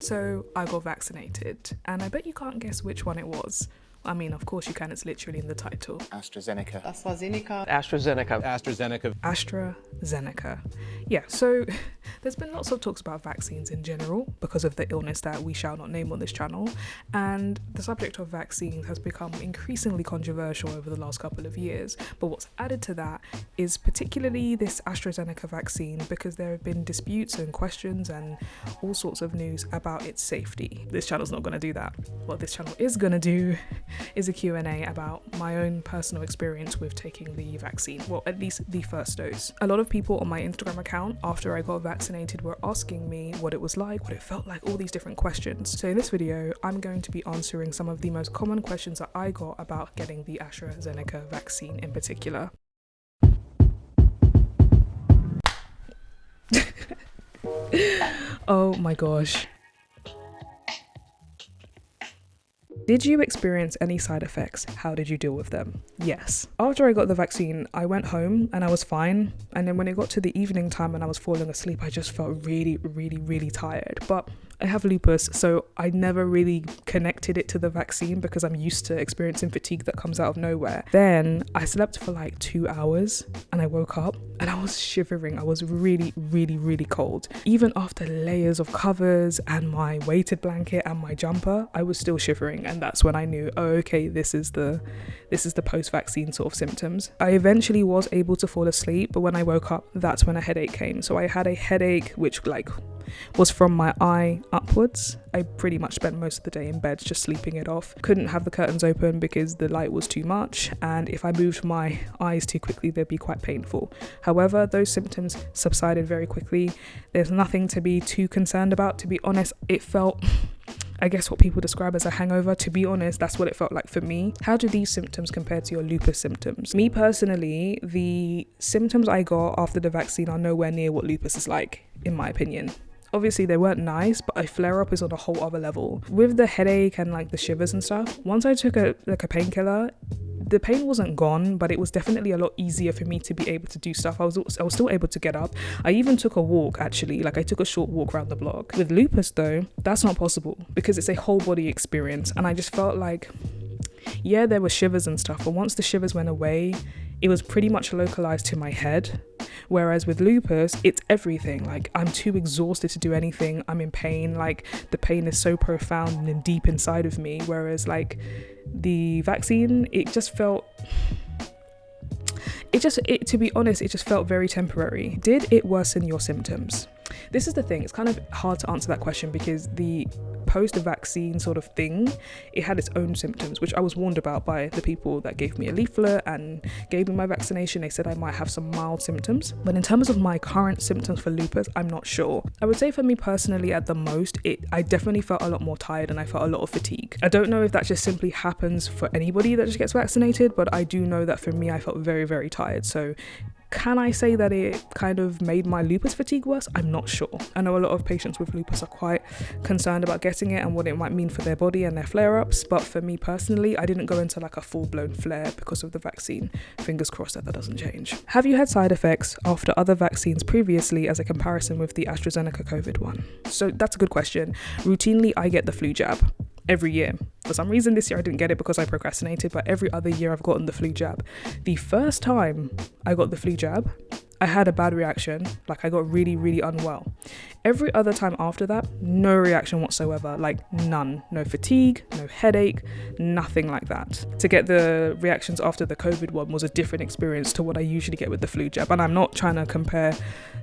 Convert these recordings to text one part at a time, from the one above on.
So I got vaccinated, and I bet you can't guess which one it was. I mean, of course you can, it's literally in the title. Astra Zeneca. Astra Zeneca. Astra Zeneca. Astra Zeneca. Astra Zeneca. Yeah, so there's been lots of talks about vaccines in general because of the illness that we shall not name on this channel, and the subject of vaccines has become increasingly controversial over the last couple of years. But what's added to that is particularly this AstraZeneca vaccine, because there have been disputes and questions and all sorts of news about its safety. This channel's not going to do that. What this channel is going to do is a Q&A about my own personal experience with taking the vaccine, well, at least the first dose. A lot of people on my Instagram account after I got vaccinated were asking me what it was like, what it felt like, all these different questions. So in this video, I'm going to be answering some of the most common questions that I got about getting the AstraZeneca vaccine in particular. Oh my gosh. Did you experience any side effects? How did you deal with them? Yes. After I got the vaccine, I went home and I was fine. And then when it got to the evening time and I was falling asleep, I just felt really tired. But I have lupus, so I never really connected it to the vaccine because I'm used to experiencing fatigue that comes out of nowhere. Then I slept for like 2 hours and I woke up and I was shivering. I was really cold. Even after layers of covers and my weighted blanket and my jumper, I was still shivering. And that's when I knew, oh, okay, this is the post-vaccine sort of symptoms. I eventually was able to fall asleep, but when I woke up, that's when a headache came. So I had a headache which was from my eye upwards. I pretty much spent most of the day in bed just sleeping it off. Couldn't have the curtains open because the light was too much, and if I moved my eyes too quickly, they'd be quite painful. However, those symptoms subsided very quickly. There's nothing to be too concerned about. To be honest, it felt, I guess, what people describe as a hangover. To be honest, that's what it felt like for me. How do these symptoms compare to your lupus symptoms? Me personally, the symptoms I got after the vaccine are nowhere near what lupus is like, in my opinion. Obviously they weren't nice, but a flare-up is on a whole other level. With the headache and like the shivers and stuff, once I took a painkiller, the pain wasn't gone, but it was definitely a lot easier for me to be able to do stuff. I was still able to get up. I even took a walk, actually. Like I took a short walk around the block. With lupus though, that's not possible because it's a whole body experience, and I just felt like, yeah, there were shivers and stuff, but once the shivers went away, it was pretty much localized to my head. Whereas with lupus, it's everything. Like I'm too exhausted to do anything. I'm in pain. Like the pain is so profound and deep inside of me. Whereas like the vaccine, it just felt, to be honest, it just felt very temporary. Did it worsen your symptoms? This is the thing, it's kind of hard to answer that question because the post-vaccine sort of thing, it had its own symptoms, which I was warned about by the people that gave me a leaflet and gave me my vaccination. They said I might have some mild symptoms, but in terms of my current symptoms for lupus, I'm not sure. I would say for me personally, at the most, I definitely felt a lot more tired and I felt a lot of fatigue. I don't know if that just simply happens for anybody that just gets vaccinated, but I do know that for me, I felt very tired. So can I say that it kind of made my lupus fatigue worse? I'm not sure. I know a lot of patients with lupus are quite concerned about getting it and what it might mean for their body and their flare-ups, but for me personally, I didn't go into like a full-blown flare because of the vaccine. Fingers crossed that doesn't change. Have you had side effects after other vaccines previously as a comparison with the AstraZeneca COVID one? So that's a good question. Routinely, I get the flu jab every year. For some reason this year I didn't get it because I procrastinated, but every other year I've gotten the flu jab. The first time I got the flu jab, I had a bad reaction, like I got really unwell. Every other time after that, no reaction whatsoever, like none. No fatigue, no headache, nothing like that. To get the reactions after the COVID one was a different experience to what I usually get with the flu jab. And I'm not trying to compare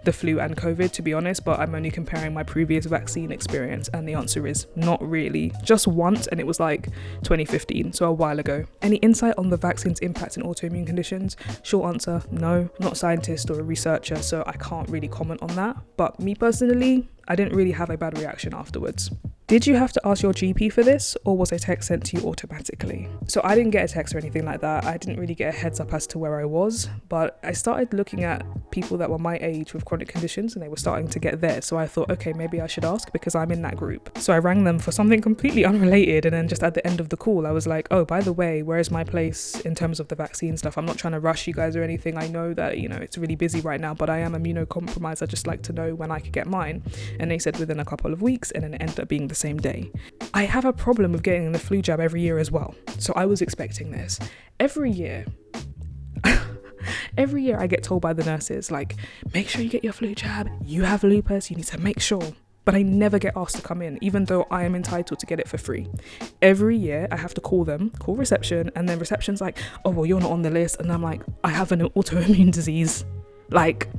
the flu and COVID, to be honest, but I'm only comparing my previous vaccine experience, and the answer is not really. Just once, and it was like 2015, so a while ago. Any insight on the vaccine's impact in autoimmune conditions? Short answer, no. I'm not a scientist or a researcher, so I can't really comment on that. But me personally, I didn't really have a bad reaction afterwards. Did you have to ask your GP for this, or was a text sent to you automatically? So I didn't get a text or anything like that. I didn't really get a heads up as to where I was, but I started looking at people that were my age with chronic conditions and they were starting to get there. So I thought, okay, maybe I should ask because I'm in that group. So I rang them for something completely unrelated, and then just at the end of the call, I was like, oh, by the way, where's my place in terms of the vaccine stuff? I'm not trying to rush you guys or anything. I know that, it's really busy right now, but I am immunocompromised. I'd just like to know when I could get mine. And they said within a couple of weeks, and then it ended up being the same day. I have a problem with getting the flu jab every year as well. So I was expecting this. Every year I get told by the nurses, like, make sure you get your flu jab. You have lupus, you need to make sure. But I never get asked to come in, even though I am entitled to get it for free. Every year I have to call reception, and then reception's like, oh, well, you're not on the list. And I'm like, I have an autoimmune disease. Like,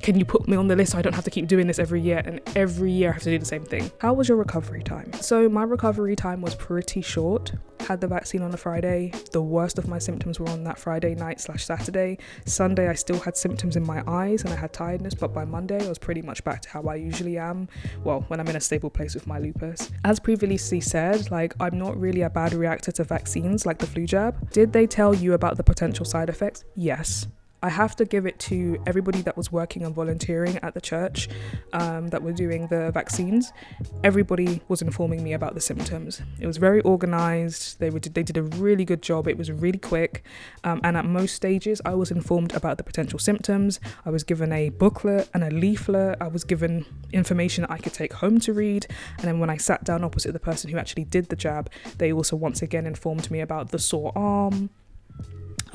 can you put me on the list so I don't have to keep doing this every year? And every year I have to do the same thing. How was your recovery time? So my recovery time was pretty short. Had the vaccine on a Friday. The worst of my symptoms were on that Friday night / Saturday. Sunday I still had symptoms in my eyes and I had tiredness, but by Monday I was pretty much back to how I usually am. Well, when I'm in a stable place with my lupus. As previously said, I'm not really a bad reactor to vaccines like the flu jab. Did they tell you about the potential side effects? Yes. I have to give it to everybody that was working and volunteering at the church that were doing the vaccines. Everybody was informing me about the symptoms. It was very organized. They did a really good job. It was really quick. And at most stages, I was informed about the potential symptoms. I was given a booklet and a leaflet. I was given information that I could take home to read. And then when I sat down opposite the person who actually did the jab, they also once again informed me about the sore arm.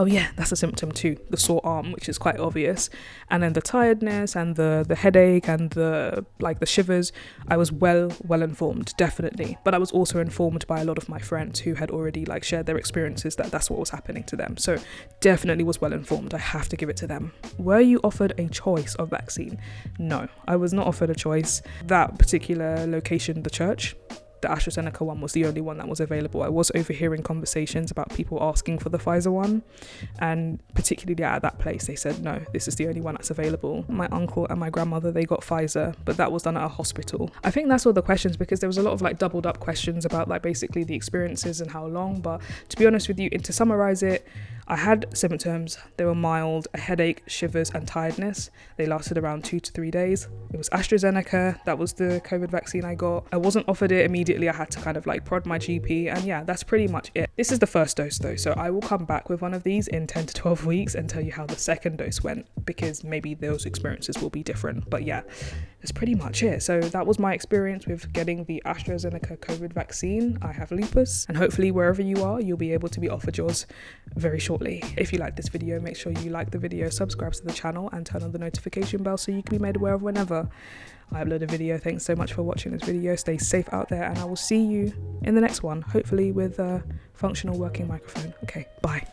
Oh yeah, that's a symptom too, the sore arm, which is quite obvious. And then the tiredness and the headache and the shivers. I was well informed, definitely. But I was also informed by a lot of my friends who had already shared their experiences that that's what was happening to them. So definitely was well informed. I have to give it to them. Were you offered a choice of vaccine? No, I was not offered a choice. That particular location, the church, the Astra Zeneca one was the only one that was available. I was overhearing conversations about people asking for the Pfizer one, and particularly at that place they said no, this is the only one that's available. My uncle and my grandmother, they got Pfizer, but that was done at a hospital. I think that's all the questions, because there was a lot of doubled up questions about basically the experiences and how long. But to be honest with you, and to summarize it, I had symptoms. They were mild: a headache, shivers and tiredness. They lasted around 2 to 3 days. It was AstraZeneca. That was the COVID vaccine I got. I wasn't offered it immediately. I had to prod my GP, and yeah, that's pretty much it. This is the first dose though, so I will come back with one of these in 10 to 12 weeks and tell you how the second dose went, because maybe those experiences will be different. But yeah, that's pretty much it. So that was my experience with getting the AstraZeneca COVID vaccine. I have lupus, and hopefully wherever you are, you'll be able to be offered yours very shortly. If you like this video, make sure you like the video, subscribe to the channel and turn on the notification bell so you can be made aware of whenever I upload a video. Thanks so much for watching this video. Stay safe out there, and I will see you in the next one, hopefully with a functional working microphone. Okay, bye.